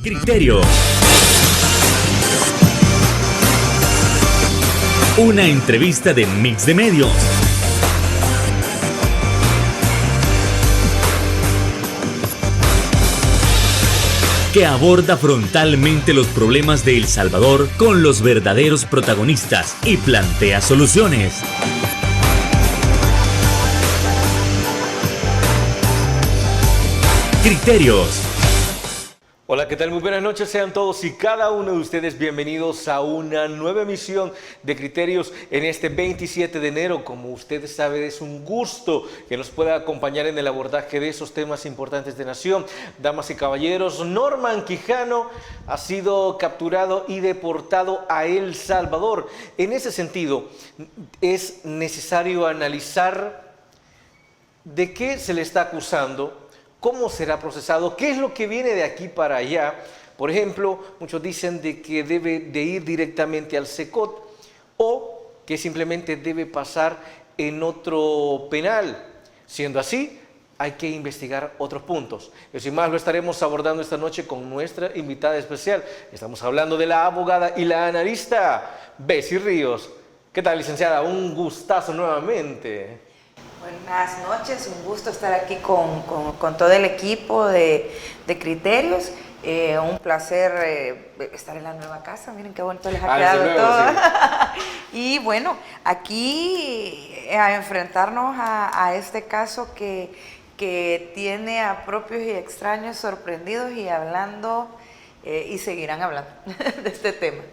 Criterio. Una entrevista de Mix de Medios. Que aborda frontalmente los problemas de El Salvador con los verdaderos protagonistas y plantea soluciones. Criterios. Hola, ¿qué tal? Muy buenas noches, sean todos y cada uno de ustedes bienvenidos a una nueva emisión de Criterios en este 27 de enero. Como ustedes saben, es un gusto que nos pueda acompañar en el abordaje de esos temas importantes de nación. Damas y caballeros, Norman Quijano ha sido capturado y deportado a El Salvador. En ese sentido, es necesario analizar de qué se le está acusando, cómo será procesado, qué es lo que viene de aquí para allá. Por ejemplo, muchos dicen de que debe de ir directamente al SECOT o que simplemente debe pasar en otro penal. Siendo así, hay que investigar otros puntos. Eso y más lo estaremos abordando esta noche con nuestra invitada especial. Estamos hablando de la abogada y la analista Bessie Ríos. ¿Qué tal, licenciada? Un gustazo nuevamente. Buenas noches, un gusto estar aquí con todo el equipo de Criterios. Un placer estar en la nueva casa, miren qué bonito les ha quedado nuevo, todo. Sí. Y bueno, aquí a enfrentarnos a este caso que tiene a propios y extraños sorprendidos y hablando, y seguirán hablando de este tema.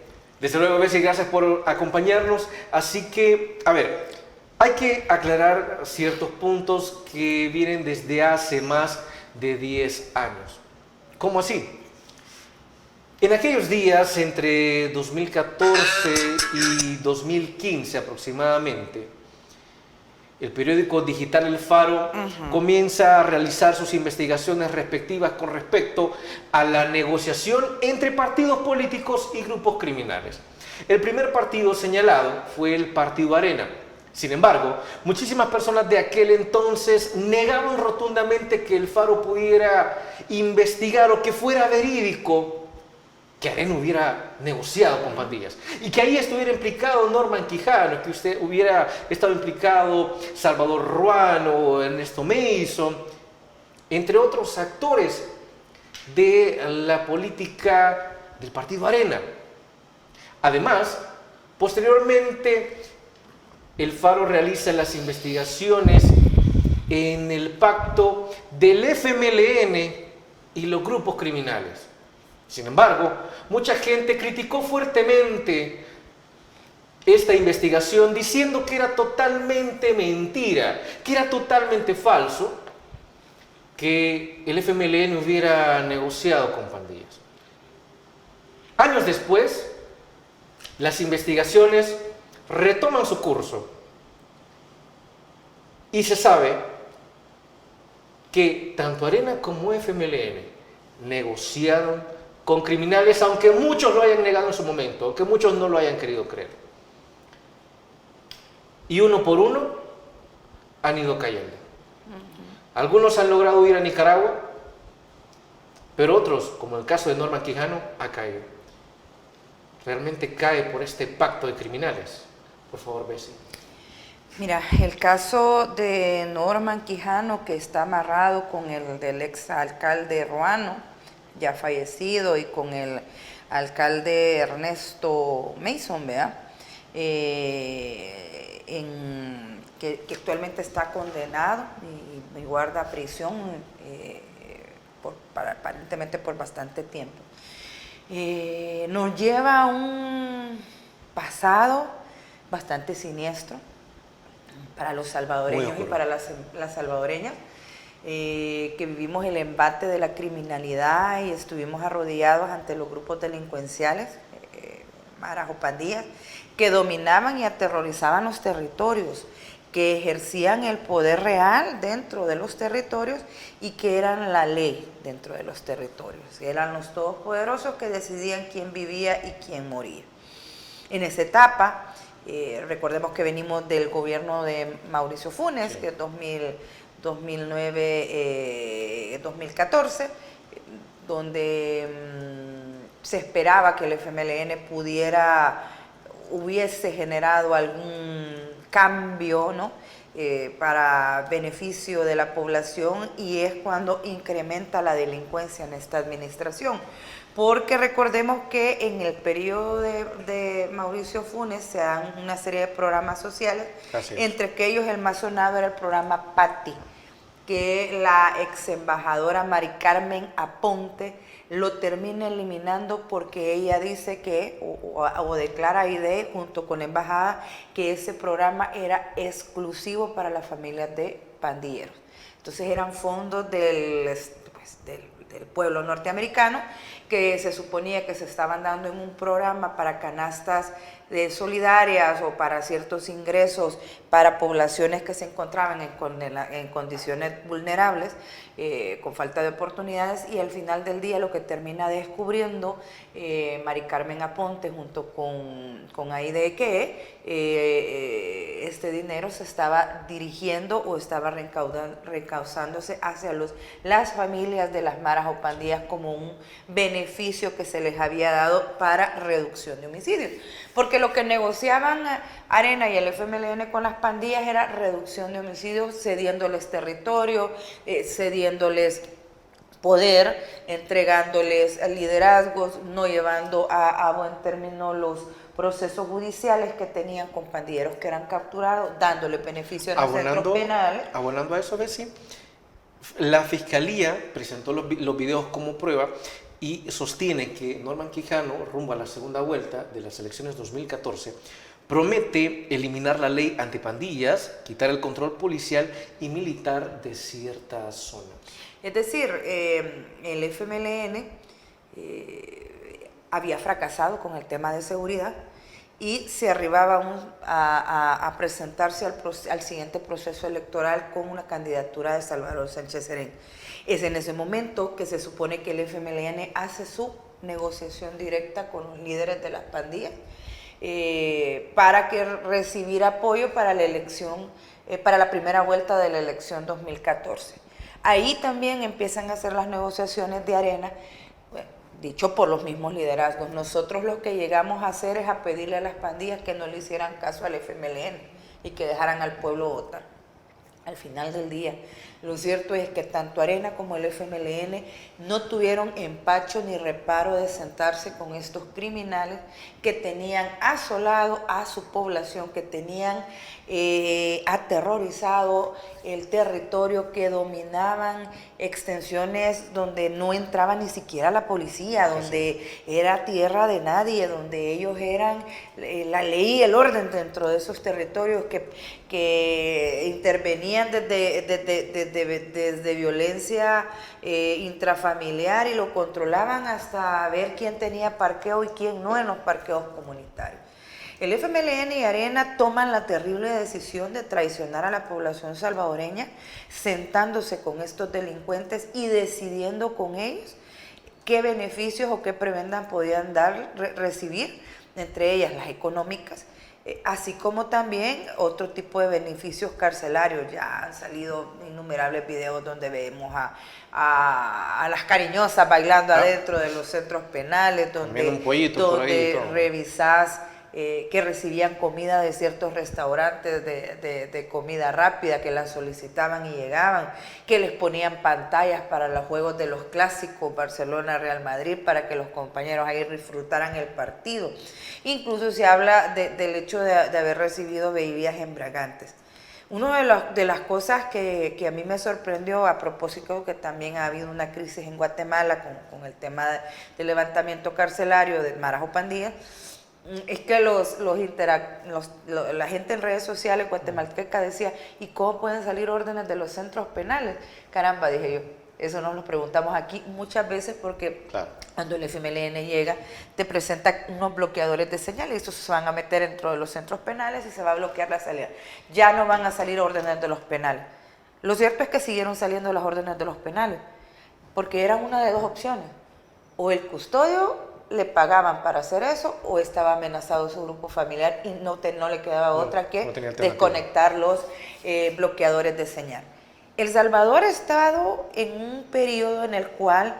Desde luego, Bessie, gracias por acompañarnos. Así que, a ver, hay que aclarar ciertos puntos que vienen desde hace más de 10 años. ¿Cómo así? En aquellos días, entre 2014 y 2015 aproximadamente, el periódico digital El Faro comienza a realizar sus investigaciones respectivas con respecto a la negociación entre partidos políticos y grupos criminales. El primer partido señalado fue el Partido Arena. Sin embargo, muchísimas personas de aquel entonces negaban rotundamente que El Faro pudiera investigar o que fuera verídico que Arena hubiera negociado con pandillas y que ahí estuviera implicado Norman Quijano, que usted hubiera estado implicado Salvador Ruano, Ernesto Mason, entre otros actores de la política del Partido Arena. Además, posteriormente, El Faro realiza las investigaciones en el pacto del FMLN y los grupos criminales. Sin embargo, mucha gente criticó fuertemente esta investigación diciendo que era totalmente mentira, que era totalmente falso que el FMLN hubiera negociado con pandillas. Años después, las investigaciones retoman su curso y se sabe que tanto Arena como FMLN negociaron con criminales, aunque muchos lo hayan negado en su momento, aunque muchos no lo hayan querido creer. Y uno por uno han ido cayendo. Algunos han logrado ir a Nicaragua, pero otros, como el caso de Norman Quijano, ha caído. Realmente cae por este pacto de criminales. Por favor, Bessie. Mira, el caso de Norman Quijano, que está amarrado con el del ex alcalde Ruano, ya fallecido, y con el alcalde Ernesto Mason, ¿verdad? Que actualmente está condenado y guarda prisión aparentemente por bastante tiempo. Nos lleva a un pasado bastante siniestro para los salvadoreños y para las salvadoreñas, que vivimos el embate de la criminalidad y estuvimos arrodillados ante los grupos delincuenciales, maras o pandillas, que dominaban y aterrorizaban los territorios, que ejercían el poder real dentro de los territorios y que eran la ley dentro de los territorios. Eran los todopoderosos que decidían quién vivía y quién moría. En esa etapa, recordemos que venimos del gobierno de Mauricio Funes, que es 2009-2014, donde se esperaba que el FMLN hubiese generado algún cambio, ¿no? Para beneficio de la población, y es cuando incrementa la delincuencia en esta administración. Porque recordemos que en el periodo de Mauricio Funes se dan una serie de programas sociales, entre aquellos el más sonado era el programa PATI, que la ex embajadora Mari Carmen Aponte lo termina eliminando porque ella dice que, o declara ahí junto con la embajada, que ese programa era exclusivo para las familias de pandilleros. Entonces eran fondos del pueblo norteamericano que se suponía que se estaban dando en un programa para canastas solidarias o para ciertos ingresos para poblaciones que se encontraban en condiciones vulnerables, con falta de oportunidades, y al final del día lo que termina descubriendo Mari Carmen Aponte junto con AIDE, que este dinero se estaba dirigiendo o estaba recausándose hacia las familias de las maras o pandillas como un beneficio que se les había dado para reducción de homicidios. Porque lo que negociaban Arena y el FMLN con las pandillas era reducción de homicidios, cediéndoles territorio, cediéndoles poder, entregándoles liderazgos, no llevando a buen término los procesos judiciales que tenían con pandilleros que eran capturados, dándole beneficio a los centros penales. Abonando a eso, Bessie, la Fiscalía presentó los videos como prueba y sostiene que Norman Quijano, rumbo a la segunda vuelta de las elecciones 2014, promete eliminar la ley antipandillas, quitar el control policial y militar de ciertas zonas. Es decir, el FMLN había fracasado con el tema de seguridad y se arribaba a presentarse al siguiente proceso electoral con una candidatura de Salvador Sánchez Serén. Es en ese momento que se supone que el FMLN hace su negociación directa con los líderes de las pandillas para recibir apoyo para la elección, para la primera vuelta de la elección 2014. Ahí también empiezan a hacer las negociaciones de Arena, dicho por los mismos liderazgos. Nosotros lo que llegamos a hacer es a pedirle a las pandillas que no le hicieran caso al FMLN y que dejaran al pueblo votar. Al final del día, lo cierto es que tanto Arena como el FMLN no tuvieron empacho ni reparo de sentarse con estos criminales que tenían asolado a su población, que tenían aterrorizado el territorio, que dominaban extensiones donde no entraba ni siquiera la policía, donde era tierra de nadie, donde ellos eran la ley y el orden dentro de esos territorios, que intervenían desde violencia intrafamiliar y lo controlaban hasta ver quién tenía parqueo y quién no en los parqueos comunitarios. El FMLN y Arena toman la terrible decisión de traicionar a la población salvadoreña, sentándose con estos delincuentes y decidiendo con ellos qué beneficios o qué prebendas podían recibir, entre ellas las económicas, así como también otro tipo de beneficios carcelarios. Ya han salido innumerables videos donde vemos a las cariñosas bailando adentro de los centros penales, donde revisás que recibían comida de ciertos restaurantes de comida rápida, que la solicitaban y llegaban, que les ponían pantallas para los juegos de los clásicos Barcelona-Real Madrid para que los compañeros ahí disfrutaran el partido. Incluso se habla del hecho de haber recibido bebidas embriagantes. Una de las cosas que a mí me sorprendió, a propósito que también ha habido una crisis en Guatemala con el tema del levantamiento carcelario de maras o pandillas, es que la gente en redes sociales guatemalteca decía, ¿y cómo pueden salir órdenes de los centros penales? Caramba, dije yo, eso nos lo preguntamos aquí muchas veces porque cuando el FMLN llega, te presenta unos bloqueadores de señal y estos se van a meter dentro de los centros penales y se va a bloquear la salida. Ya no van a salir órdenes de los penales. Lo cierto es que siguieron saliendo las órdenes de los penales, porque eran una de dos opciones: o el custodio le pagaban para hacer eso, o estaba amenazado su grupo familiar y no le quedaba otra que desconectar los bloqueadores de señal. El Salvador ha estado en un periodo en el cual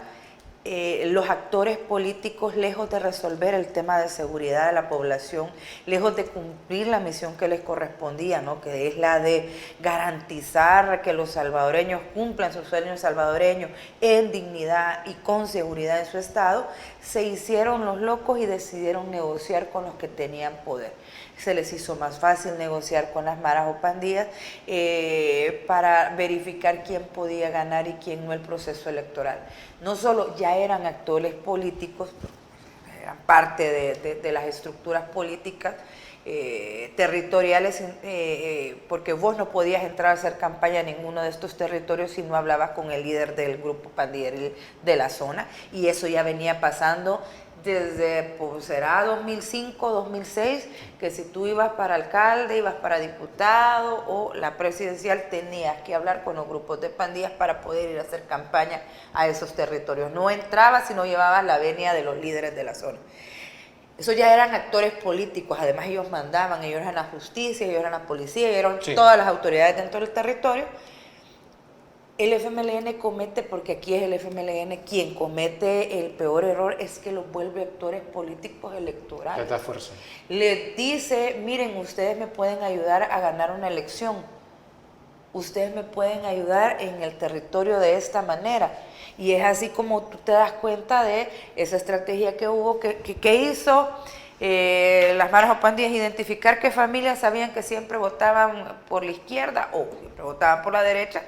los actores políticos, lejos de resolver el tema de seguridad de la población, lejos de cumplir la misión que les correspondía, ¿no? Que es la de garantizar que los salvadoreños cumplan sus sueños salvadoreños en dignidad y con seguridad en su estado, se hicieron los locos y decidieron negociar con los que tenían poder. Se les hizo más fácil negociar con las maras o pandillas para verificar quién podía ganar y quién no el proceso electoral. No solo ya eran actores políticos, eran parte de las estructuras políticas territoriales, porque vos no podías entrar a hacer campaña en ninguno de estos territorios si no hablabas con el líder del grupo pandillero de la zona, y eso ya venía pasando desde, pues, será 2005, 2006, que si tú ibas para alcalde, ibas para diputado o la presidencial, tenías que hablar con los grupos de pandillas para poder ir a hacer campaña a esos territorios. No entrabas si no llevabas la venia de los líderes de la zona. Eso ya eran actores políticos, además ellos mandaban, ellos eran la justicia, ellos eran la policía, ellos eran todas las autoridades dentro del territorio. El FMLN comete, porque aquí es el FMLN quien comete el peor error, es que los vuelve actores políticos electorales. Les da fuerza. Les dice, miren, ustedes me pueden ayudar a ganar una elección, ustedes me pueden ayudar en el territorio de esta manera. Y es así como tú te das cuenta de esa estrategia que hubo, que hizo las maras o pandillas, identificar qué familias sabían que siempre votaban por la izquierda o siempre votaban por la derecha,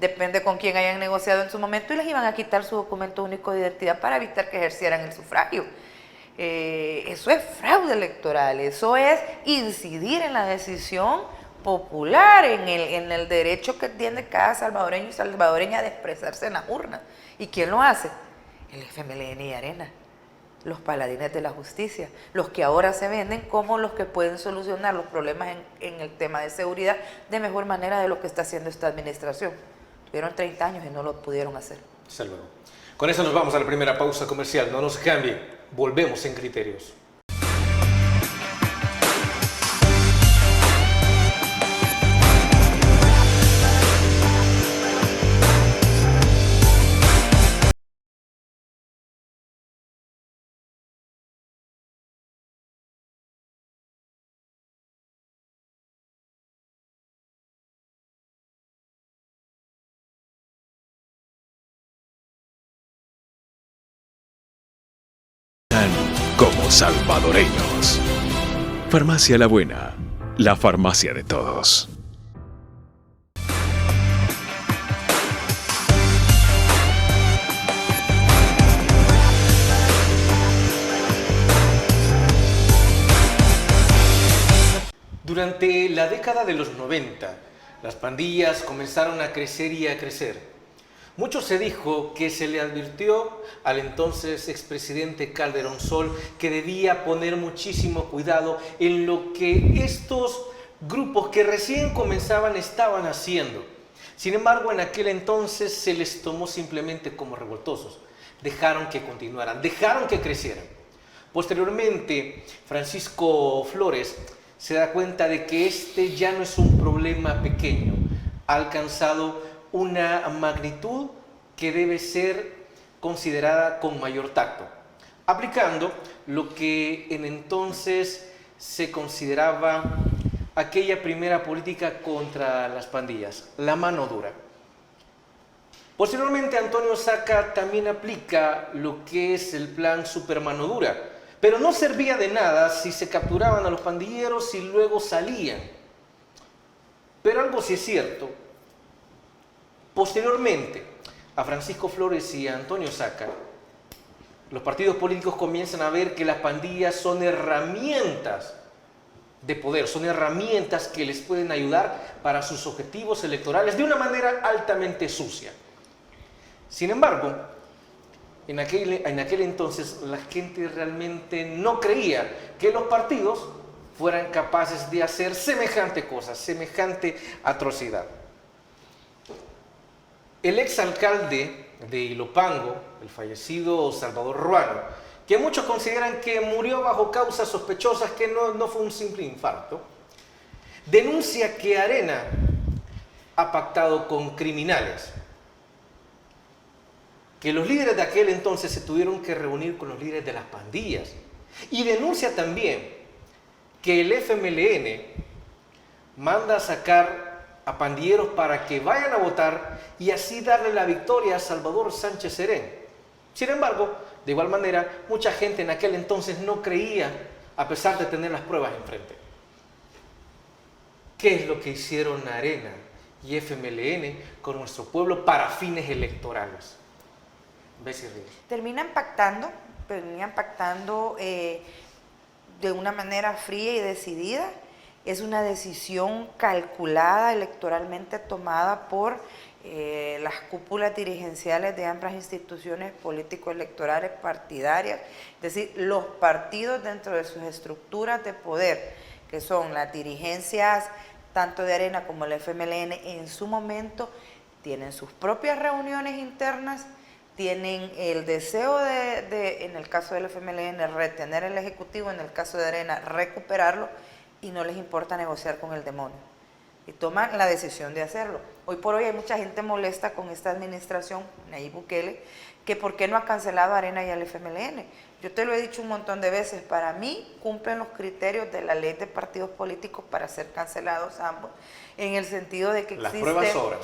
depende con quién hayan negociado en su momento, y les iban a quitar su documento único de identidad para evitar que ejercieran el sufragio. Eso es fraude electoral, eso es incidir en la decisión popular, en el derecho que tiene cada salvadoreño y salvadoreña de expresarse en las urnas. ¿Y quién lo hace? El FMLN y Arena, los paladines de la justicia, los que ahora se venden como los que pueden solucionar los problemas en el tema de seguridad de mejor manera de lo que está haciendo esta administración. Tuvieron 30 años y no lo pudieron hacer. Hasta luego. Con eso nos vamos a la primera pausa comercial. No nos cambien. Volvemos en Criterios. Como salvadoreños. Farmacia La Buena, la farmacia de todos. Durante la década de los 90, las pandillas comenzaron a crecer y a crecer. Mucho se dijo que se le advirtió al entonces expresidente Calderón Sol que debía poner muchísimo cuidado en lo que estos grupos que recién comenzaban estaban haciendo. Sin embargo, en aquel entonces se les tomó simplemente como revoltosos. Dejaron que continuaran, dejaron que crecieran. Posteriormente, Francisco Flores se da cuenta de que este ya no es un problema pequeño, ha alcanzado una magnitud que debe ser considerada con mayor tacto, aplicando lo que en entonces se consideraba aquella primera política contra las pandillas, la mano dura. Posteriormente, Antonio Saca también aplica lo que es el plan Super Mano Dura, pero no servía de nada si se capturaban a los pandilleros y luego salían. Pero algo sí es cierto. Posteriormente, a Francisco Flores y a Antonio Saca, los partidos políticos comienzan a ver que las pandillas son herramientas de poder, son herramientas que les pueden ayudar para sus objetivos electorales de una manera altamente sucia. Sin embargo, en aquel entonces la gente realmente no creía que los partidos fueran capaces de hacer semejante cosa, semejante atrocidad. El exalcalde de Ilopango, el fallecido Salvador Ruano, que muchos consideran que murió bajo causas sospechosas, que no fue un simple infarto, denuncia que Arena ha pactado con criminales. que los líderes de aquel entonces se tuvieron que reunir con los líderes de las pandillas. Y denuncia también que el FMLN manda a sacar a pandilleros para que vayan a votar y así darle la victoria a Salvador Sánchez Serén. Sin embargo, de igual manera, mucha gente en aquel entonces no creía, a pesar de tener las pruebas enfrente. ¿Qué es lo que hicieron Arena y FMLN con nuestro pueblo para fines electorales? Bessie Ríos. Terminan pactando de una manera fría y decidida. Es una decisión calculada electoralmente tomada por las cúpulas dirigenciales de ambas instituciones político-electorales partidarias, es decir, los partidos dentro de sus estructuras de poder, que son las dirigencias tanto de Arena como el FMLN, en su momento tienen sus propias reuniones internas, tienen el deseo de en el caso del FMLN, retener el Ejecutivo, en el caso de Arena, recuperarlo, y no les importa negociar con el demonio. Y toman la decisión de hacerlo. Hoy por hoy hay mucha gente molesta con esta administración, Nayib Bukele, que por qué no ha cancelado a Arena y al FMLN. Yo te lo he dicho un montón de veces, para mí cumplen los criterios de la ley de partidos políticos para ser cancelados ambos, en el sentido de que las pruebas sobran.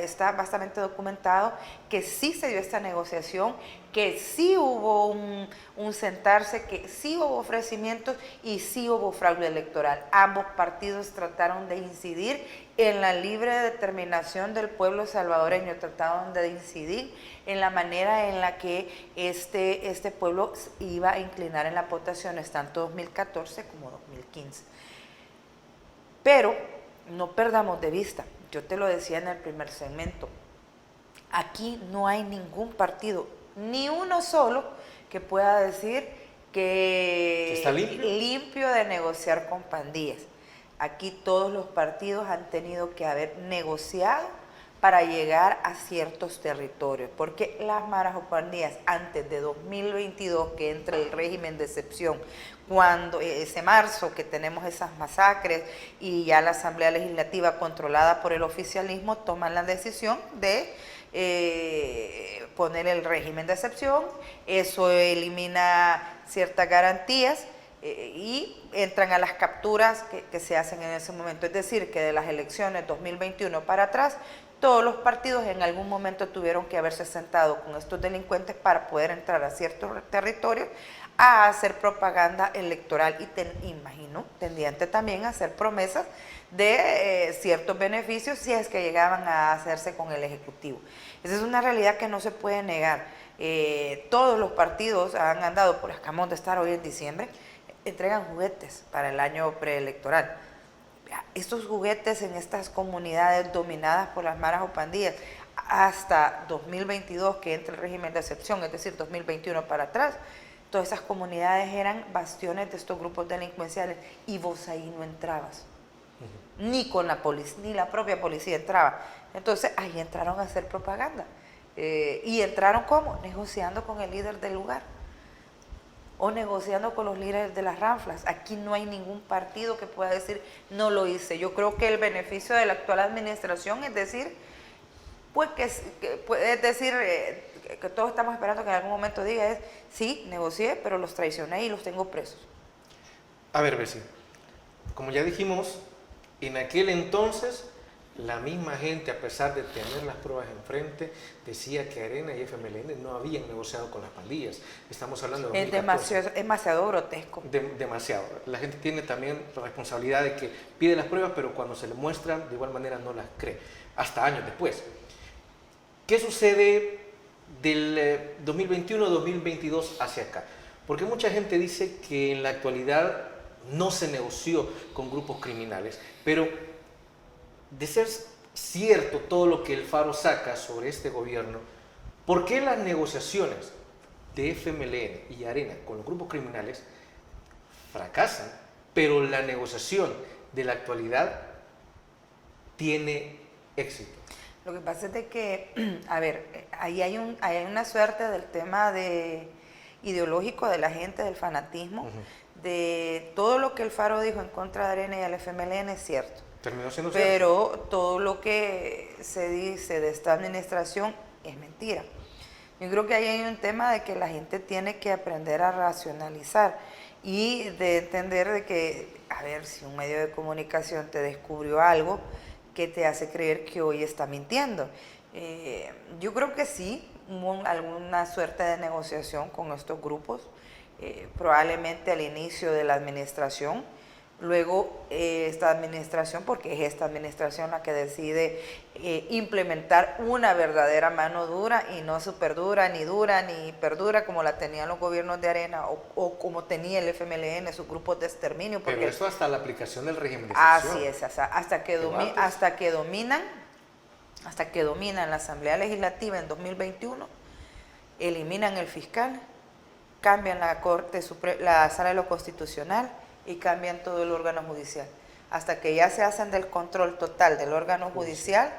Está bastante documentado que sí se dio esta negociación, que sí hubo un sentarse, que sí hubo ofrecimientos y sí hubo fraude electoral. Ambos partidos trataron de incidir en la libre determinación del pueblo salvadoreño, trataron de incidir en la manera en la que este pueblo iba a inclinar en las votaciones, tanto 2014 como 2015. Pero no perdamos de vista, yo te lo decía en el primer segmento, aquí no hay ningún partido, ni uno solo, que pueda decir que ¿está limpio de negociar con pandillas. Aquí todos los partidos han tenido que haber negociado para llegar a ciertos territorios, porque las maras o pandillas antes de 2022, que entra el régimen de excepción, cuando ese marzo que tenemos esas masacres y ya la Asamblea Legislativa controlada por el oficialismo toman la decisión de poner el régimen de excepción, eso elimina ciertas garantías y entran a las capturas que se hacen en ese momento. Es decir, que de las elecciones 2021 para atrás, todos los partidos en algún momento tuvieron que haberse sentado con estos delincuentes para poder entrar a ciertos territorios a hacer propaganda electoral y imagino, tendiente también a hacer promesas de ciertos beneficios si es que llegaban a hacerse con el Ejecutivo. Esa es una realidad que no se puede negar. Todos los partidos han andado, por acabamos de estar hoy en diciembre, entregan juguetes para el año preelectoral. Estos juguetes en estas comunidades dominadas por las maras o pandillas, hasta 2022 que entra el régimen de excepción, es decir, 2021 para atrás, todas esas comunidades eran bastiones de estos grupos delincuenciales y vos ahí no entrabas. Ni con la policía, ni la propia policía entraba. Entonces ahí entraron a hacer propaganda. ¿Y entraron cómo? Negociando con el líder del lugar o negociando con los líderes de las ranflas. Aquí no hay ningún partido que pueda decir no lo hice. Yo creo que el beneficio de la actual administración es decir, pues que todos estamos esperando que en algún momento diga es, sí, negocié, pero los traicioné y los tengo presos. A ver, Bessie, como ya dijimos, en aquel entonces la misma gente, a pesar de tener las pruebas enfrente, decía que Arena y FMLN no habían negociado con las pandillas. Estamos hablando de 2014. Es demasiado grotesco. Demasiado. La gente tiene también la responsabilidad de que pide las pruebas, pero cuando se le muestran, de igual manera no las cree, hasta años después. ¿Qué sucede del 2021-2022 hacia acá? Porque mucha gente dice que en la actualidad no se negoció con grupos criminales, pero de ser cierto todo lo que el Faro saca sobre este gobierno, ¿por qué las negociaciones de FMLN y Arena con los grupos criminales fracasan, pero la negociación de la actualidad tiene éxito? Lo que pasa es de que, a ver, ahí hay una suerte del tema ideológico de la gente, del fanatismo, de todo lo que el Faro dijo en contra de Arena y el FMLN es cierto. Terminó siendo cierto. Pero todo lo que se dice de esta administración es mentira. Yo creo que ahí hay un tema de que la gente tiene que aprender a racionalizar y de entender de que, a ver, si un medio de comunicación te descubrió algo que te hace creer que hoy está mintiendo. Yo creo que sí, hubo alguna suerte de negociación con estos grupos, probablemente al inicio de la administración. Luego esta administración, porque es esta administración la que decide implementar una verdadera mano dura y no súper dura, ni hiperdura como la tenían los gobiernos de Arena o como tenía el FMLN, sus grupos de exterminio. Porque pero eso hasta la aplicación del régimen de excepción. así es, hasta que dominan la Asamblea Legislativa en 2021, eliminan el fiscal, cambian la la Sala de lo Constitucional y cambian todo el órgano judicial. Hasta que ya se hacen del control total del órgano judicial,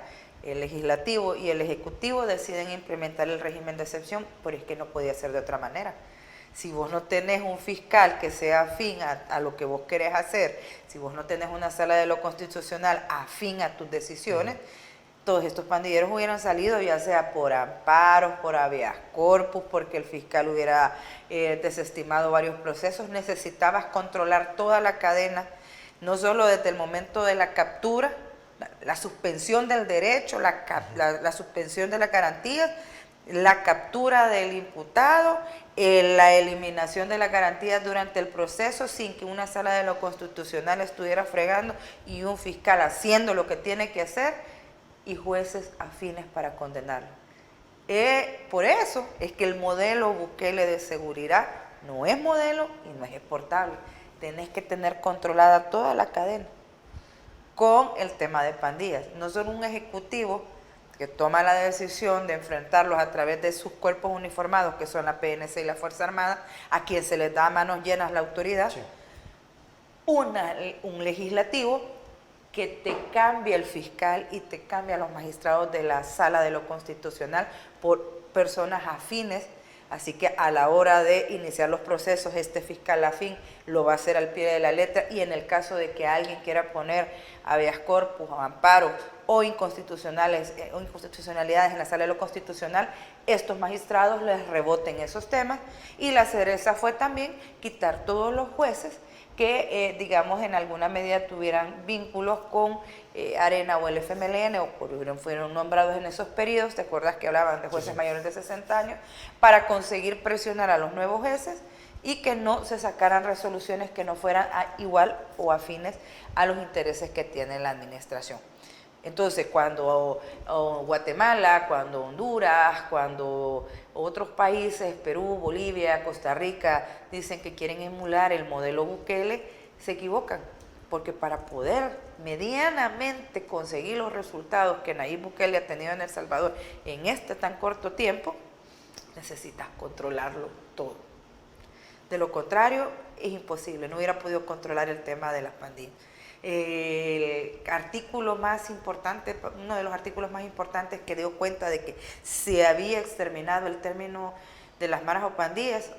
el legislativo y el ejecutivo deciden implementar el régimen de excepción, pero es que no podía ser de otra manera. Si vos no tenés un fiscal que sea afín a lo que vos querés hacer, si vos no tenés una Sala de lo Constitucional afín a tus decisiones, todos estos pandilleros hubieran salido ya sea por amparos, por habeas corpus, porque el fiscal hubiera desestimado varios procesos. Necesitabas controlar toda la cadena, no solo desde el momento de la captura, la suspensión del derecho, la suspensión de las garantías, la captura del imputado, la eliminación de las garantías durante el proceso sin que una Sala de lo Constitucional estuviera fregando y un fiscal haciendo lo que tiene que hacer y jueces afines para condenarlo. Por eso es que el modelo Bukele de seguridad no es modelo y no es exportable. Tenés que tener controlada toda la cadena con el tema de pandillas. No solo un ejecutivo que toma la decisión de enfrentarlos a través de sus cuerpos uniformados, que son la PNC y la Fuerza Armada, a quien se les da a manos llenas la autoridad, sí. Un legislativo que te cambia el fiscal y te cambia los magistrados de la Sala de lo Constitucional por personas afines, así que a la hora de iniciar los procesos, este fiscal afín lo va a hacer al pie de la letra y en el caso de que alguien quiera poner habeas corpus o amparos o inconstitucionalidades en la Sala de lo Constitucional, estos magistrados les reboten esos temas y la cereza fue también quitar todos los jueces que, digamos, en alguna medida tuvieran vínculos con Arena o el FMLN o fueron nombrados en esos periodos, ¿te acuerdas que hablaban de jueces mayores de 60 años? Para conseguir presionar a los nuevos jueces y que no se sacaran resoluciones que no fueran igual o afines a los intereses que tiene la administración. Entonces, cuando Guatemala, cuando Honduras, cuando otros países, Perú, Bolivia, Costa Rica, dicen que quieren emular el modelo Bukele, se equivocan, porque para poder medianamente conseguir los resultados que Nayib Bukele ha tenido en El Salvador en este tan corto tiempo, necesitas controlarlo todo. De lo contrario, es imposible, no hubiera podido controlar el tema de las pandillas. El artículo más importante, uno de los artículos más importantes que dio cuenta de que se había exterminado el término de las maras o pandillas,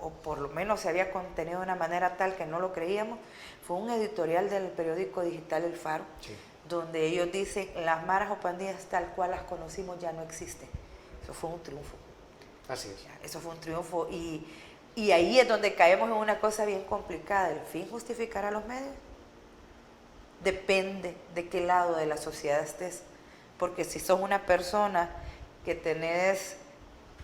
o por lo menos se había contenido de una manera tal que no lo creíamos, fue un editorial del periódico digital El Faro, sí, donde ellos dicen las maras o pandillas tal cual las conocimos ya no existen. Eso fue un triunfo. Así es. Eso fue un triunfo y ahí es donde caemos en una cosa bien complicada. ¿El fin justificará los medios? Depende de qué lado de la sociedad estés, porque si sos una persona que tenés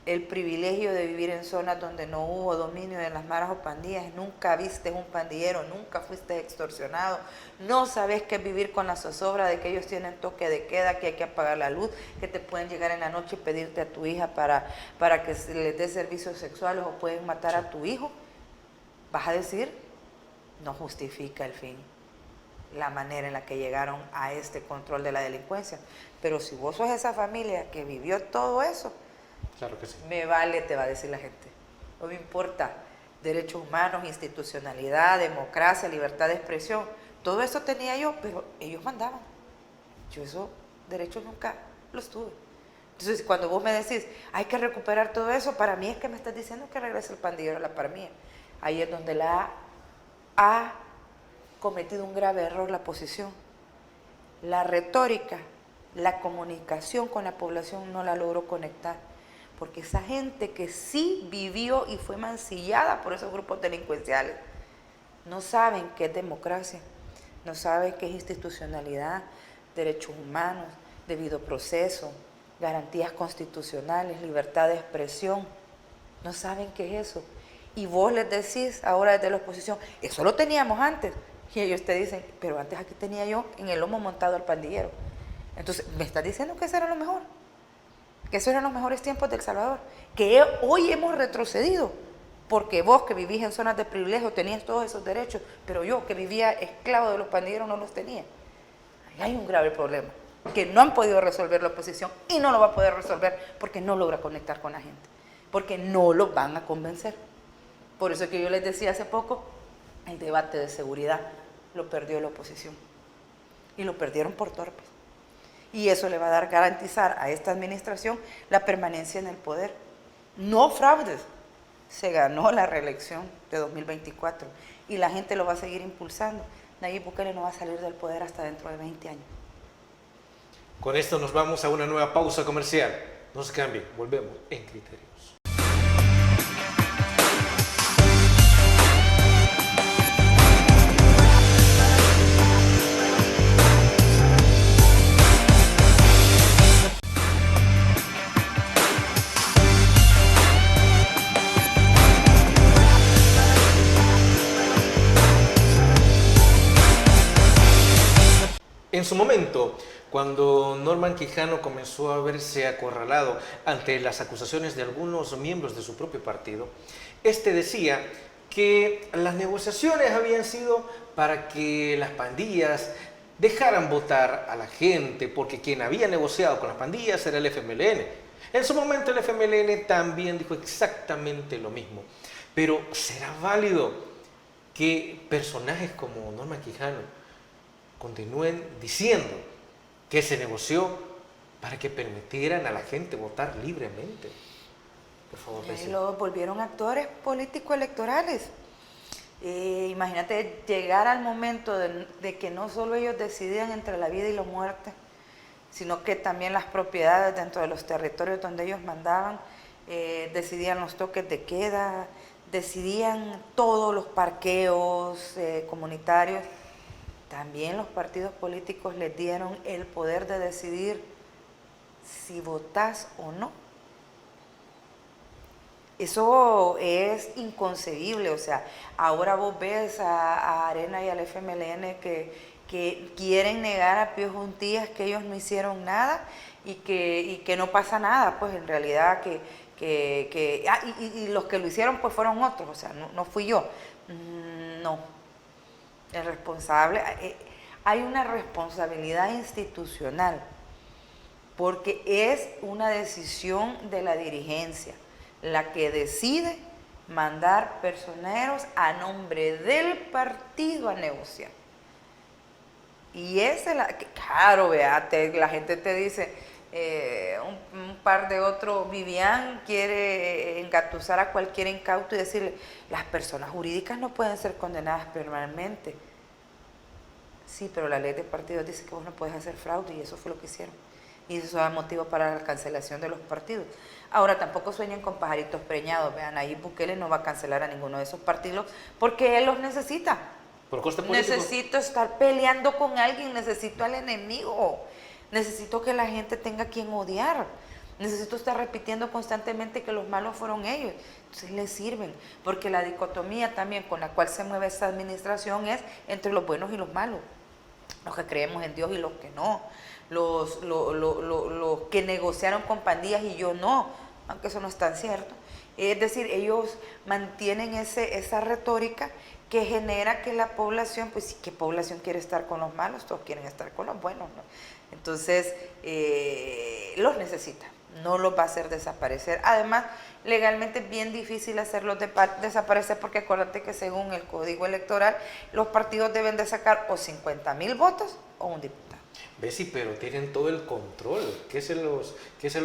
el privilegio de vivir en zonas donde no hubo dominio de las maras o pandillas, nunca viste un pandillero, nunca fuiste extorsionado, no sabes qué es vivir con la zozobra de que ellos tienen toque de queda, que hay que apagar la luz, que te pueden llegar en la noche y pedirte a tu hija para que les dé servicios sexuales o pueden matar a tu hijo, vas a decir, no justifica el fin, la manera en la que llegaron a este control de la delincuencia. Pero si vos sos esa familia que vivió todo eso, claro que sí, me vale, te va a decir la gente. No me importa, derechos humanos, institucionalidad, democracia, libertad de expresión, todo eso tenía yo, pero ellos mandaban. Yo esos derechos nunca los tuve. Entonces, cuando vos me decís, hay que recuperar todo eso, para mí es que me estás diciendo que regrese el pandillero a la par mía. Ahí es donde ha cometido un grave error la oposición. La retórica, la comunicación con la población no la logró conectar, porque esa gente que sí vivió y fue mancillada por esos grupos delincuenciales, no saben qué es democracia, no saben qué es institucionalidad, derechos humanos, debido proceso, garantías constitucionales, libertad de expresión, no saben qué es eso. Y vos les decís ahora desde la oposición, eso lo teníamos antes. Y ellos te dicen, pero antes aquí tenía yo en el lomo montado al pandillero. Entonces, me estás diciendo que eso era lo mejor, que esos eran los mejores tiempos de El Salvador, que hoy hemos retrocedido, porque vos que vivís en zonas de privilegio tenías todos esos derechos, pero yo que vivía esclavo de los pandilleros no los tenía. Ahí hay un grave problema, que no han podido resolver la oposición y no lo va a poder resolver porque no logra conectar con la gente, porque no lo van a convencer. Por eso es que yo les decía hace poco, el debate de seguridad lo perdió la oposición y lo perdieron por torpes. Y eso le va a dar garantizar a esta administración la permanencia en el poder. No fraudes. Se ganó la reelección de 2024 y la gente lo va a seguir impulsando. Nayib Bukele no va a salir del poder hasta dentro de 20 años. Con esto nos vamos a una nueva pausa comercial. No se cambie, volvemos en Criterios. En su momento, cuando Norman Quijano comenzó a verse acorralado ante las acusaciones de algunos miembros de su propio partido, este decía que las negociaciones habían sido para que las pandillas dejaran votar a la gente, porque quien había negociado con las pandillas era el FMLN. En su momento el FMLN también dijo exactamente lo mismo. Pero ¿será válido que personajes como Norman Quijano continúen diciendo que se negoció para que permitieran a la gente votar libremente? Por favor, y lo volvieron actores políticos electorales. Imagínate llegar al momento de que no solo ellos decidían entre la vida y la muerte, sino que también las propiedades dentro de los territorios donde ellos mandaban, decidían los toques de queda, decidían todos los parqueos comunitarios. También los partidos políticos les dieron el poder de decidir si votás o no. Eso es inconcebible, o sea, ahora vos ves a Arena y al FMLN que quieren negar a Pío Juntillas que ellos no hicieron nada y que no pasa nada, pues en realidad y los que lo hicieron pues fueron otros, o sea, no fui yo, no. El responsable, hay una responsabilidad institucional, porque es una decisión de la dirigencia la que decide mandar personeros a nombre del partido a negociar. Y claro, veate, la gente te dice, un par de otros, Vivian quiere engatusar a cualquier incauto y decirle, las personas jurídicas no pueden ser condenadas penalmente. Sí, pero la ley de partidos dice que vos no puedes hacer fraude y eso fue lo que hicieron. Y eso da motivo para la cancelación de los partidos. Ahora, tampoco sueñen con pajaritos preñados. Vean, Nayib Bukele no va a cancelar a ninguno de esos partidos porque él los necesita. ¿Por coste político? Necesito estar peleando con alguien, necesito al enemigo. Necesito que la gente tenga quien odiar. Necesito estar repitiendo constantemente que los malos fueron ellos. Entonces les sirven, porque la dicotomía también con la cual se mueve esta administración es entre los buenos y los malos. Los que creemos en Dios y los que no. Los que negociaron con pandillas y yo no, aunque eso no es tan cierto. Es decir, ellos mantienen esa retórica que genera que la población, pues ¿qué población quiere estar con los malos? Todos quieren estar con los buenos, ¿no? Entonces, los necesita, no los va a hacer desaparecer. Además, legalmente es bien difícil hacerlos desaparecer porque acuérdate que según el Código Electoral, los partidos deben de sacar o 50,000 votos o un diputado. Bessie, pero tienen todo el control. ¿Qué se los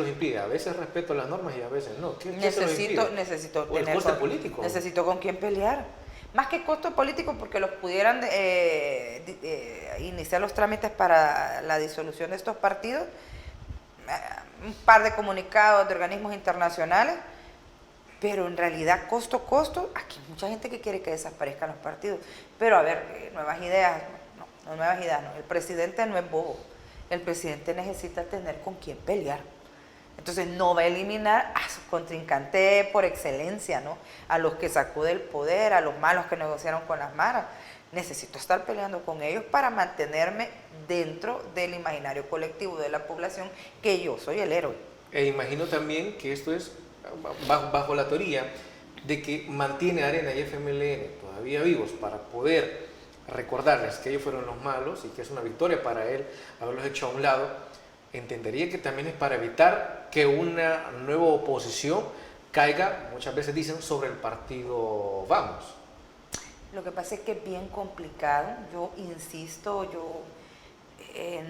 impide? A veces respeto las normas y a veces no. ¿Qué se los impide? Necesito ¿O el coste político? Necesito con quién pelear. más que costo político, porque los pudieran iniciar los trámites para la disolución de estos partidos, un par de comunicados de organismos internacionales, pero en realidad costo, aquí hay mucha gente que quiere que desaparezcan los partidos. Pero a ver, nuevas ideas, no, el presidente no es bobo, el presidente necesita tener con quién pelear. Entonces no va a eliminar a su contrincante por excelencia, ¿no? A los que sacó del poder, a los malos que negociaron con las maras. Necesito estar peleando con ellos para mantenerme dentro del imaginario colectivo de la población, que yo soy el héroe. E imagino también que esto es bajo la teoría de que mantiene a Arena y FMLN todavía vivos para poder recordarles que ellos fueron los malos y que es una victoria para él haberlos hecho a un lado. Entendería que también es para evitar que una nueva oposición caiga, muchas veces dicen, sobre el partido Vamos. Lo que pasa es que es bien complicado, yo insisto,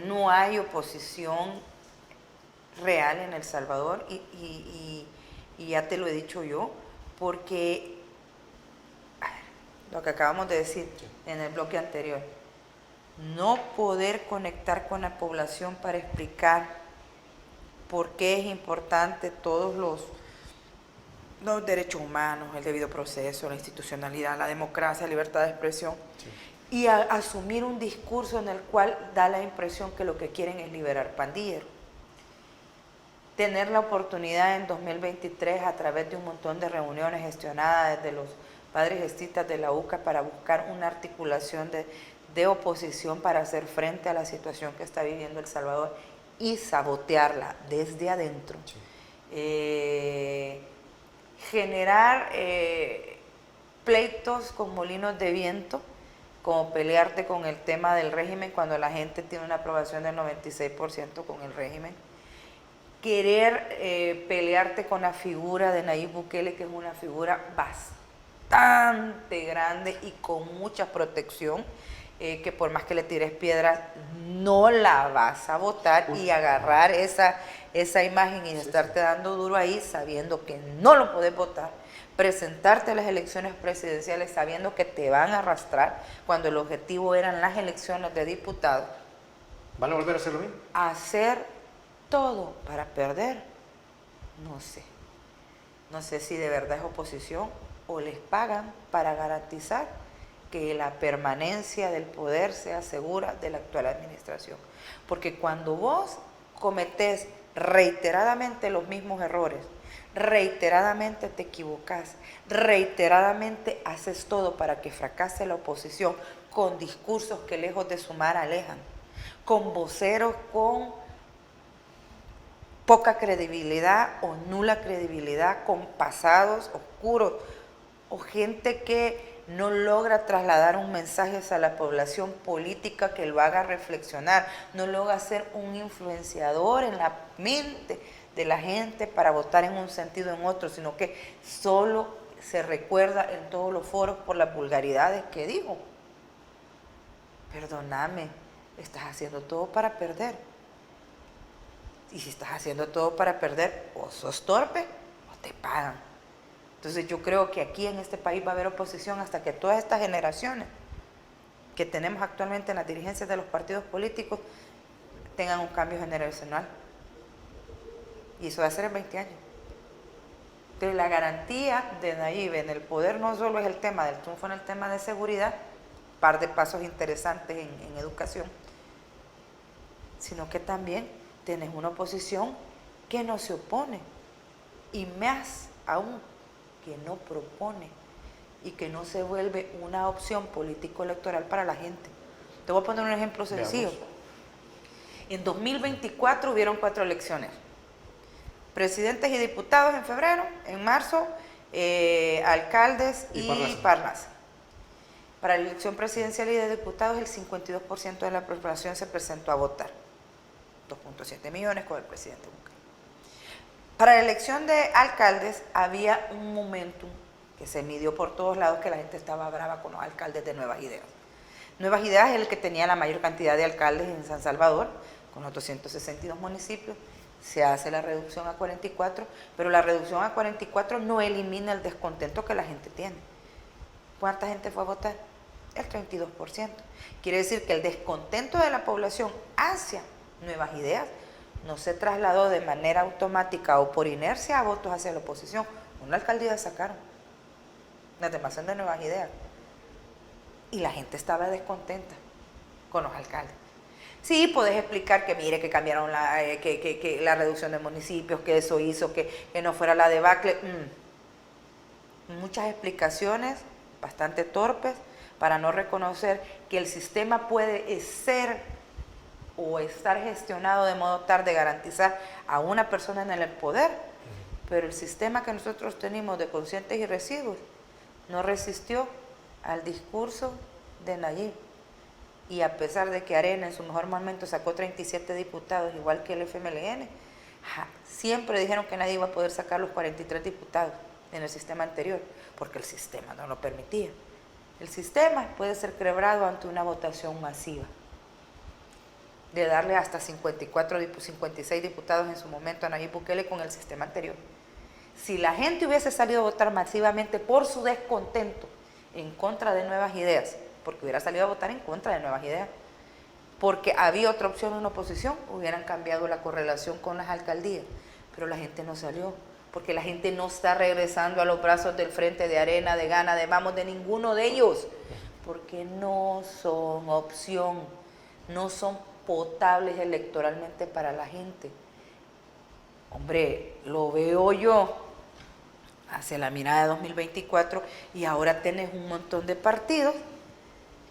no hay oposición real en El Salvador y ya te lo he dicho yo, porque lo que acabamos de decir en el bloque anterior, no poder conectar con la población para explicar por qué es importante todos los derechos humanos, el debido proceso, la institucionalidad, la democracia, la libertad de expresión, y asumir un discurso en el cual da la impresión que lo que quieren es liberar pandilleros. Tener la oportunidad en 2023 a través de un montón de reuniones gestionadas desde los padres gestistas de la UCA para buscar una articulación de oposición para hacer frente a la situación que está viviendo El Salvador y sabotearla desde adentro. Generar pleitos con molinos de viento, como pelearte con el tema del régimen cuando la gente tiene una aprobación del 96% con el régimen. Querer pelearte con la figura de Nayib Bukele, que es una figura bastante grande y con mucha protección, que por más que le tires piedras, no la vas a votar y agarrar esa imagen y estarte dando duro ahí sabiendo que no lo puedes votar, presentarte a las elecciones presidenciales sabiendo que te van a arrastrar cuando el objetivo eran las elecciones de diputados. ¿Van a volver a hacer lo mismo? Hacer todo para perder, no sé si de verdad es oposición o les pagan para garantizar que la permanencia del poder sea segura de la actual administración. Porque cuando vos cometés reiteradamente los mismos errores, reiteradamente te equivocás, reiteradamente haces todo para que fracase la oposición con discursos que lejos de sumar alejan, con voceros con poca credibilidad o nula credibilidad, con pasados oscuros o gente que no logra trasladar un mensaje hacia la población política que lo haga reflexionar, no logra ser un influenciador en la mente de la gente para votar en un sentido o en otro, sino que solo se recuerda en todos los foros por las vulgaridades que digo. Perdóname, estás haciendo todo para perder. Y si estás haciendo todo para perder, o sos torpe o te pagan. Entonces yo creo que aquí en este país va a haber oposición hasta que todas estas generaciones que tenemos actualmente en las dirigencias de los partidos políticos tengan un cambio generacional. Y eso va a ser en 20 años. Entonces la garantía de Nayib en el poder no solo es el tema del triunfo en el tema de seguridad, par de pasos interesantes en educación, sino que también tenés una oposición que no se opone y más aún que no propone y que no se vuelve una opción político-electoral para la gente. Te voy a poner un ejemplo sencillo. Veamos. En 2024 hubieron 4 elecciones. Presidentes y diputados en febrero, en marzo, alcaldes y Parnas. Para la elección presidencial y de diputados, el 52% de la población se presentó a votar. 2.7 millones con el presidente Bukele. Para la elección de alcaldes había un momentum que se midió por todos lados que la gente estaba brava con los alcaldes de Nuevas Ideas. Nuevas Ideas es el que tenía la mayor cantidad de alcaldes en San Salvador, con los 262 municipios. Se hace la reducción a 44, pero la reducción a 44 no elimina el descontento que la gente tiene. ¿Cuánta gente fue a votar? El 32%. Quiere decir que el descontento de la población hacia Nuevas Ideas no se trasladó de manera automática o por inercia a votos hacia la oposición. Una alcaldía sacaron, las demás son de Nuevas Ideas. Y la gente estaba descontenta con los alcaldes. Sí, podés explicar que mire, que cambiaron que la reducción de municipios, que eso hizo que no fuera la debacle. Muchas explicaciones bastante torpes para no reconocer que el sistema puede ser o estar gestionado de modo tal de garantizar a una persona en el poder, pero el sistema que nosotros tenemos de conscientes y residuos no resistió al discurso de Nayib. Y a pesar de que Arena en su mejor momento sacó 37 diputados, igual que el FMLN, siempre dijeron que nadie iba a poder sacar los 43 diputados en el sistema anterior, porque el sistema no lo permitía. El sistema puede ser quebrado ante una votación masiva, de darle hasta 56 diputados en su momento a Nayib Bukele con el sistema anterior. Si la gente hubiese salido a votar masivamente por su descontento en contra de Nuevas Ideas, porque hubiera salido a votar en contra de Nuevas Ideas, porque había otra opción en oposición, hubieran cambiado la correlación con las alcaldías, pero la gente no salió, porque la gente no está regresando a los brazos del Frente, de Arena, de Gana, de Vamos, de ninguno de ellos, porque no son opción, no son potables electoralmente para la gente. Hombre, lo veo yo hacia la mirada de 2024 y ahora tenés un montón de partidos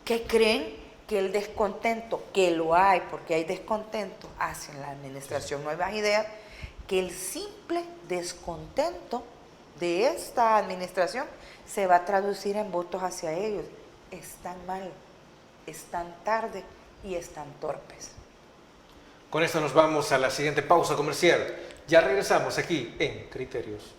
que creen que el descontento, que lo hay, porque hay descontento hacia la administración Nuevas Ideas, que el simple descontento de esta administración se va a traducir en votos hacia ellos. Están mal, están tarde y están torpes. Con esto nos vamos a la siguiente pausa comercial. Ya regresamos aquí en Criterios.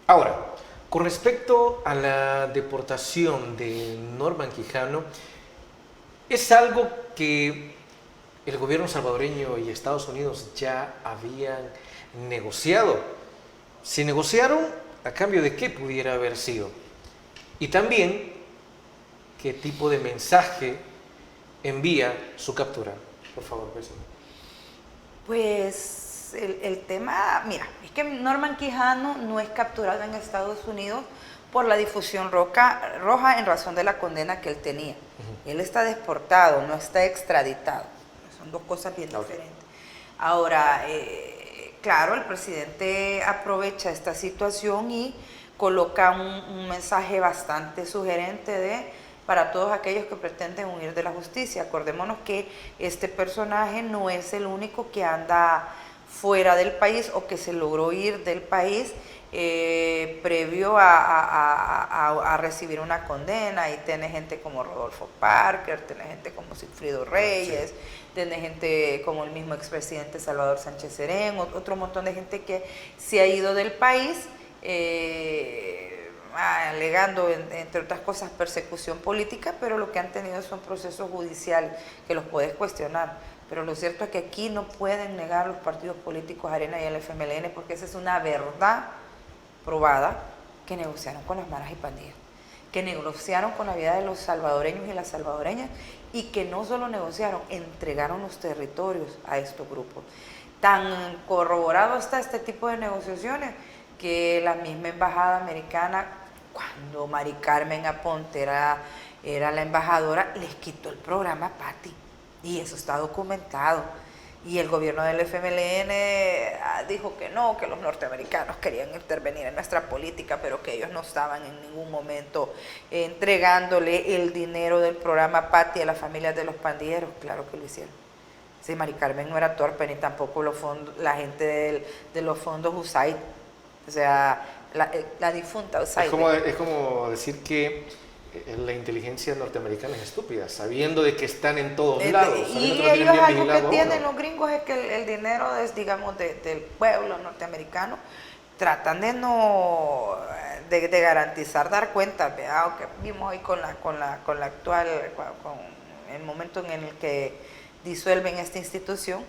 Ahora, con respecto a la deportación de Norman Quijano, es algo que el gobierno salvadoreño y Estados Unidos ya habían negociado. Si negociaron, ¿a cambio de qué pudiera haber sido? Y también, ¿qué tipo de mensaje envía su captura? Por favor, presidente. Pues el tema, mira, es que Norman Quijano no es capturado en Estados Unidos por la difusión roja en razón de la condena que él tenía. Él está deportado, no está extraditado. Son dos cosas bien diferentes. Ahora, claro, el presidente aprovecha esta situación y coloca un mensaje bastante sugerente para todos aquellos que pretenden huir de la justicia. Acordémonos que este personaje no es el único que anda fuera del país o que se logró ir del país previo a recibir una condena. Y tiene gente como Rodolfo Parker, tiene gente como Sigfrido Reyes, tiene gente como el mismo expresidente Salvador Sánchez Serén, otro montón de gente que se ha ido del país alegando, entre otras cosas, persecución política, pero lo que han tenido son procesos judiciales que los puedes cuestionar. Pero lo cierto es que aquí no pueden negar los partidos políticos Arena y el FMLN, porque esa es una verdad probada, que negociaron con las maras y pandillas, que negociaron con la vida de los salvadoreños y las salvadoreñas, y que no solo negociaron, entregaron los territorios a estos grupos. Tan corroborado está este tipo de negociaciones que la misma embajada americana, cuando Mari Carmen Aponte era la embajadora, les quitó el programa PATI. Y eso está documentado. Y el gobierno del FMLN dijo que no, que los norteamericanos querían intervenir en nuestra política, pero que ellos no estaban en ningún momento entregándole el dinero del programa PATI a las familias de los pandilleros. Claro que lo hicieron. Sí, Mari Carmen no era torpe, ni tampoco la gente de los fondos USAID. O sea, la difunta USAID. Es como decir que la inteligencia norteamericana es estúpida, sabiendo de que están en todos lados. Y ellos algo que tienen los gringos es que el dinero es, digamos, del pueblo norteamericano. Tratan de no de garantizar dar cuenta, ¿verdad? Que vimos hoy con la actual, con el momento en el que disuelven esta institución,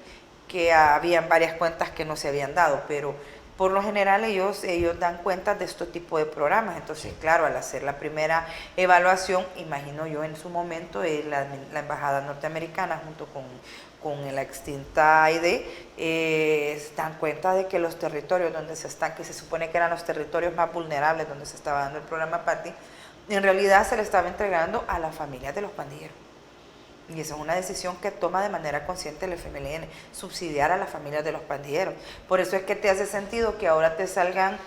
que habían varias cuentas que no se habían dado, pero por lo general ellos dan cuenta de este tipo de programas. Entonces, claro, al hacer la primera evaluación, imagino yo en su momento, la embajada norteamericana junto con la extinta AID, dan cuenta de que los territorios donde se están, que se supone que eran los territorios más vulnerables donde se estaba dando el programa PATI, en realidad se le estaba entregando a las familias de los pandilleros. Y esa es una decisión que toma de manera consciente el FMLN, subsidiar a las familias de los pandilleros. Por eso es que te hace sentido que ahora te salgan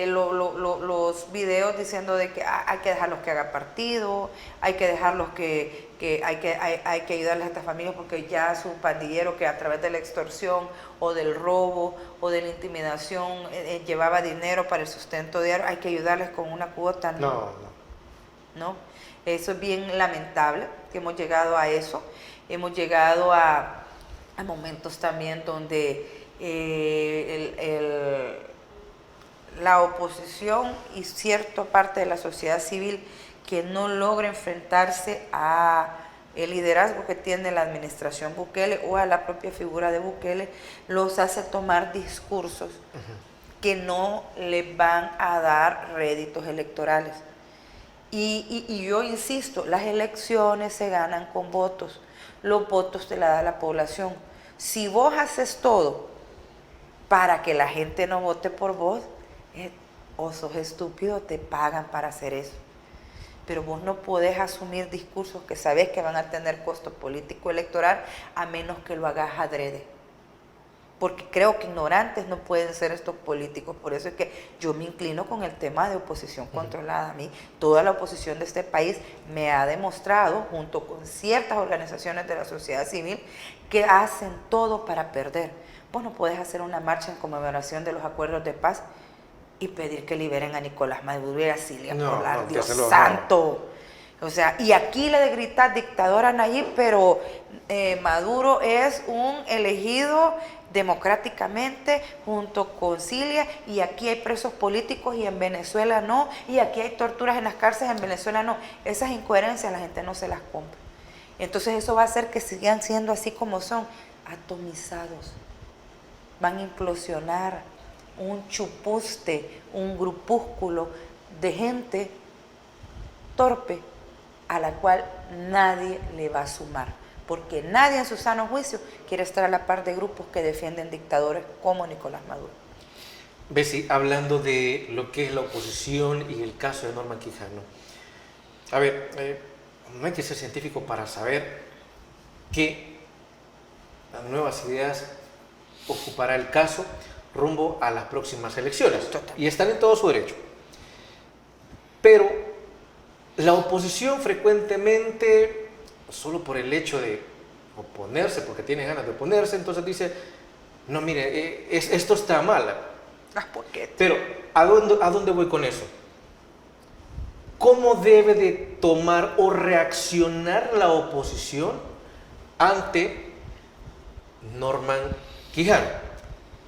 los videos diciendo de que hay que dejarlos que hagan partido, hay que dejarlos que hay que ayudarles a estas familias porque ya su pandillero que a través de la extorsión o del robo o de la intimidación llevaba dinero para el sustento diario, hay que ayudarles con una cuota. No. Eso es bien lamentable que hemos llegado a eso. Hemos llegado a momentos también donde la oposición y cierta parte de la sociedad civil que no logra enfrentarse a el liderazgo que tiene la administración Bukele o a la propia figura de Bukele, los hace tomar discursos que no les van a dar réditos electorales. Y yo insisto, las elecciones se ganan con votos, los votos te la da la población. Si vos haces todo para que la gente no vote por vos, o sos estúpido, te pagan para hacer eso. Pero vos no podés asumir discursos que sabés que van a tener costo político electoral a menos que lo hagas adrede. Porque creo que ignorantes no pueden ser estos políticos. Por eso es que yo me inclino con el tema de oposición controlada. A mí, toda la oposición de este país me ha demostrado, junto con ciertas organizaciones de la sociedad civil, que hacen todo para perder. Vos no podés hacer una marcha en conmemoración de los acuerdos de paz y pedir que liberen a Nicolás Maduro y a Cilia Polar. Dios santo. O sea, y aquí le gritas dictadora a Nayib, pero Maduro es un elegido democráticamente junto con Cilia, y aquí hay presos políticos y en Venezuela no, y aquí hay torturas en las cárceles, en Venezuela no. Esas incoherencias la gente no se las compra. Entonces eso va a hacer que sigan siendo así como son, atomizados. Van a implosionar un chupuste, un grupúsculo de gente torpe a la cual nadie le va a sumar, porque nadie en su sano juicio quiere estar a la par de grupos que defienden dictadores como Nicolás Maduro. Bessie, hablando de lo que es la oposición y el caso de Norman Quijano, a ver, no hay que ser científico para saber que las Nuevas Ideas ocupará el caso rumbo a las próximas elecciones. Total. Y están en todo su derecho. Pero la oposición frecuentemente, solo por el hecho de oponerse, porque tiene ganas de oponerse, entonces dice, no, mire, esto está mal. Pero, ¿a dónde voy con eso? ¿Cómo debe de tomar o reaccionar la oposición ante Norman Quijano?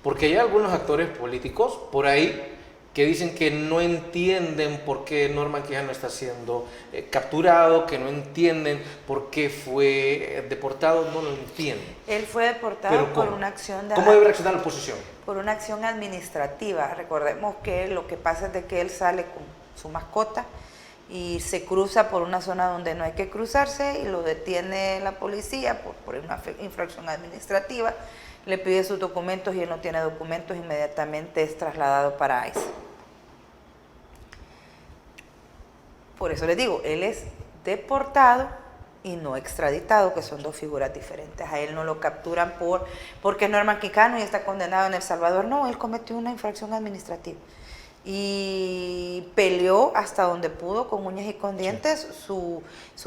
Porque hay algunos actores políticos por ahí que dicen que no entienden por qué Norman Quijano está siendo capturado, que no entienden por qué fue deportado, no lo entienden. Él fue deportado por una acción de... ¿Cómo debe reaccionar la oposición? Por una acción administrativa. Recordemos que lo que pasa es de que él sale con su mascota y se cruza por una zona donde no hay que cruzarse y lo detiene la policía por una infracción administrativa. Le pide sus documentos y él no tiene documentos, inmediatamente es trasladado para ICE. Por eso les digo, él es deportado y no extraditado, que son dos figuras diferentes. A él no lo capturan porque es Norman Quijano y está condenado en El Salvador. No, él cometió una infracción administrativa y peleó hasta donde pudo con uñas y con dientes su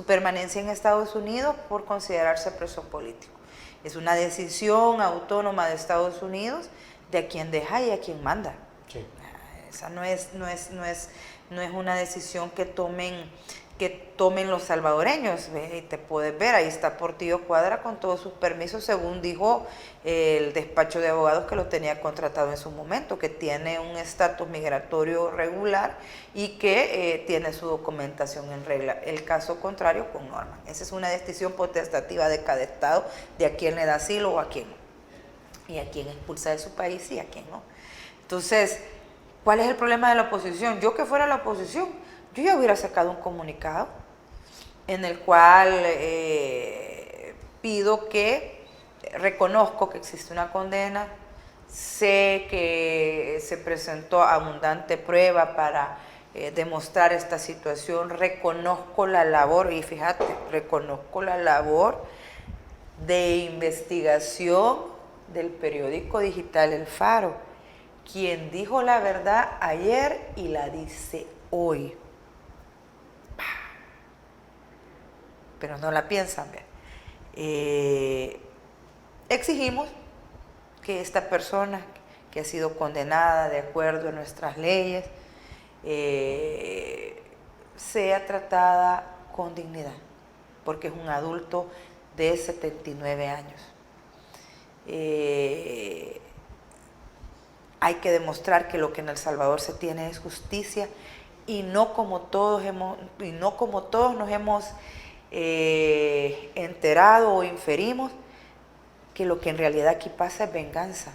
permanencia en Estados Unidos por considerarse preso político. Es una decisión autónoma de Estados Unidos de a quien deja y a quien manda. Sí. Esa no es una decisión que tomen que tomen los salvadoreños. Y te puedes ver, ahí está Portillo Cuadra con todos sus permisos, según dijo el despacho de abogados que lo tenía contratado en su momento, que tiene un estatus migratorio regular y que tiene su documentación en regla. El caso contrario con Norman. Esa es una decisión potestativa de cada estado de a quién le da asilo o a quién no. Y a quién expulsa de su país y a quién no. Entonces, ¿cuál es el problema de la oposición? Yo que fuera la oposición, yo ya hubiera sacado un comunicado en el cual pido que reconozco que existe una condena, sé que se presentó abundante prueba para demostrar esta situación, reconozco la labor, y fíjate, reconozco la labor de investigación del periódico digital El Faro, quien dijo la verdad ayer y la dice hoy. Pero no la piensan ver. Exigimos que esta persona que ha sido condenada de acuerdo a nuestras leyes sea tratada con dignidad, porque es un adulto de 79 años. Hay que demostrar que lo que en El Salvador se tiene es justicia y no como todos nos hemos enterado o inferimos que lo que en realidad aquí pasa es venganza.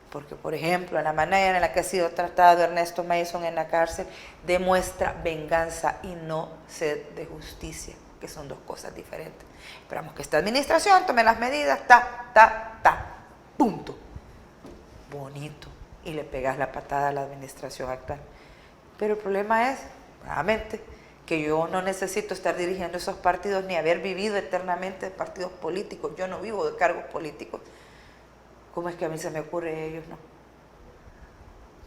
Porque, por ejemplo, la manera en la que ha sido tratado Ernesto Mason en la cárcel demuestra venganza y no sed de justicia, que son dos cosas diferentes. Esperamos que esta administración tome las medidas, punto. Bonito. Y le pegas la patada a la administración actual. Pero el problema es, nuevamente, que yo no necesito estar dirigiendo esos partidos ni haber vivido eternamente de partidos políticos. Yo no vivo de cargos políticos. ¿Cómo es que a mí se me ocurre y a ellos no?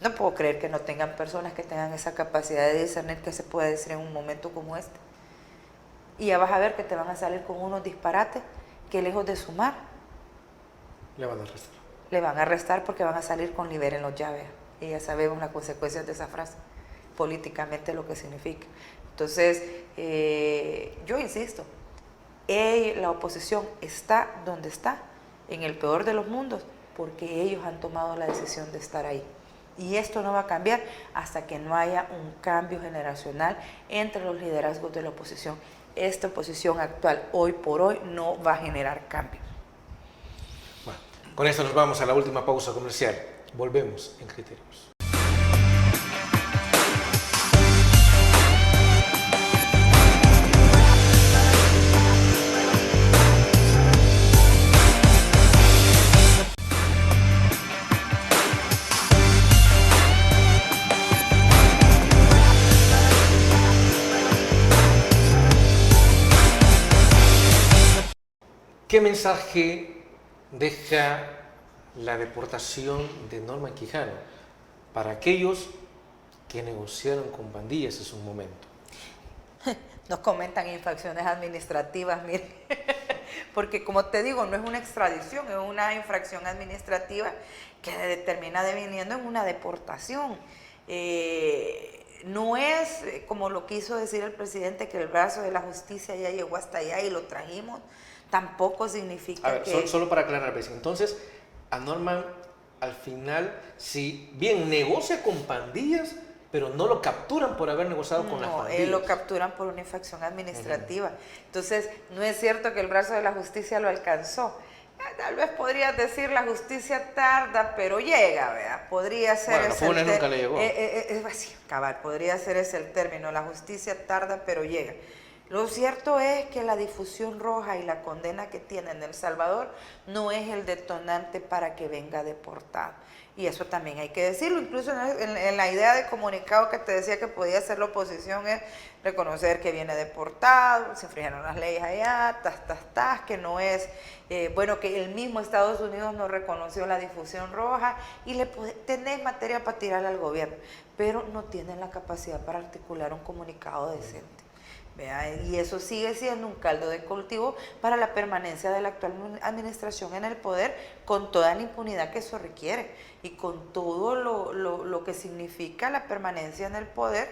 No puedo creer que no tengan personas que tengan esa capacidad de discernir que se puede decir en un momento como este. Y ya vas a ver que te van a salir con unos disparates que lejos de sumar, Le van a arrestar. Le van a arrestar porque van a salir con liberen los llaves. Y ya sabemos las consecuencias de esa frase, políticamente lo que significa. Entonces, yo insisto, la oposición está donde está, en el peor de los mundos, porque ellos han tomado la decisión de estar ahí. Y esto no va a cambiar hasta que no haya un cambio generacional entre los liderazgos de la oposición. Esta oposición actual, hoy por hoy, no va a generar cambios. Bueno, con esto nos vamos a la última pausa comercial. Volvemos en Criterios. ¿Qué mensaje deja la deportación de Norman Quijano para aquellos que negociaron con pandillas en su momento? Nos comentan infracciones administrativas, mire, porque como te digo, no es una extradición, es una infracción administrativa que termina deviniendo en una deportación. No es como lo quiso decir el presidente, que el brazo de la justicia ya llegó hasta allá y lo trajimos. Tampoco significa que... Solo para aclarar, entonces, a Norman, al final, si bien negocia con pandillas, pero no lo capturan por haber negociado con las pandillas. Él lo capturan por una infracción administrativa. Entonces, no es cierto que el brazo de la justicia lo alcanzó. Tal vez podrías decir la justicia tarda, pero llega, ¿verdad? Podría ser bueno, ese el nunca le llegó. Así, cabal, podría ser ese el término. La justicia tarda, pero llega. Lo cierto es que la difusión roja y la condena que tiene en El Salvador no es el detonante para que venga deportado. Y eso también hay que decirlo. Incluso en la idea de comunicado que te decía que podía hacer la oposición es reconocer que viene deportado, se infringieron las leyes allá, que no es... bueno, que el mismo Estados Unidos no reconoció la difusión roja y tenés materia para tirarle al gobierno, pero no tienen la capacidad para articular un comunicado decente. Y eso sigue siendo un caldo de cultivo para la permanencia de la actual administración en el poder, con toda la impunidad que eso requiere y con todo lo que significa la permanencia en el poder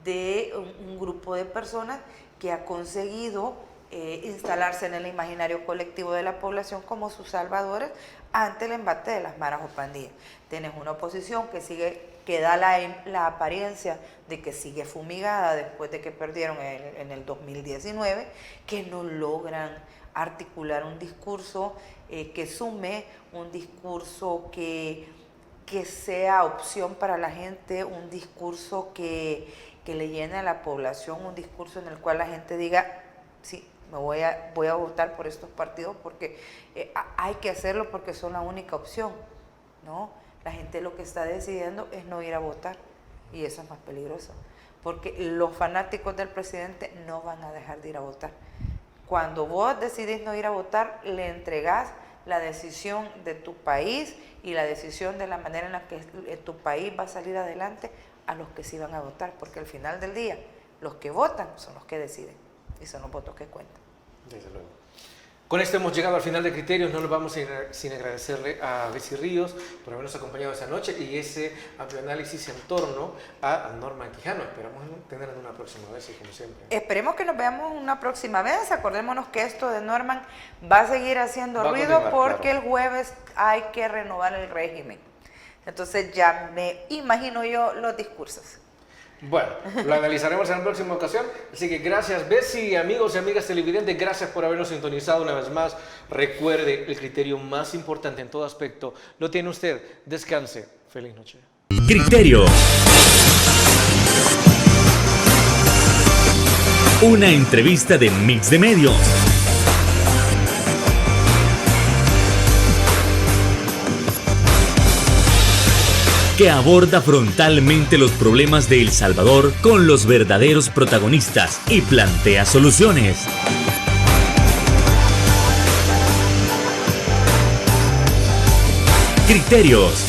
de un grupo de personas que ha conseguido instalarse en el imaginario colectivo de la población como sus salvadores ante el embate de las maras o pandillas. Tienes una oposición que da la apariencia de que sigue fumigada después de que perdieron en el 2019, que no logran articular un discurso que sume, un discurso que sea opción para la gente, un discurso que le llene a la población, un discurso en el cual la gente diga, sí, voy a votar por estos partidos porque hay que hacerlo porque son la única opción, ¿no? La gente lo que está decidiendo es no ir a votar y eso es más peligroso, porque los fanáticos del presidente no van a dejar de ir a votar. Cuando vos decidís no ir a votar, le entregás la decisión de tu país y la decisión de la manera en la que tu país va a salir adelante a los que sí van a votar, porque al final del día los que votan son los que deciden y son los votos que cuentan. Desde luego. Con esto hemos llegado al final de Criterios. No nos vamos sin agradecerle a Betsy Ríos por habernos acompañado esa noche y ese amplio análisis en torno a Norman Quijano. Esperamos tenerla en una próxima vez y como siempre. Esperemos que nos veamos una próxima vez. Acordémonos que esto de Norman va a seguir haciendo ruido porque claro, el jueves hay que renovar el régimen. Entonces ya me imagino yo los discursos. Bueno, lo analizaremos en la próxima ocasión. Así que gracias, Betsy, amigos y amigas televidentes, gracias por habernos sintonizado una vez más. Recuerde, el criterio más importante en todo aspecto lo tiene usted. Descanse. Feliz noche. Criterio. Una entrevista de Mix de Medios. Que aborda frontalmente los problemas de El Salvador con los verdaderos protagonistas y plantea soluciones. Criterios.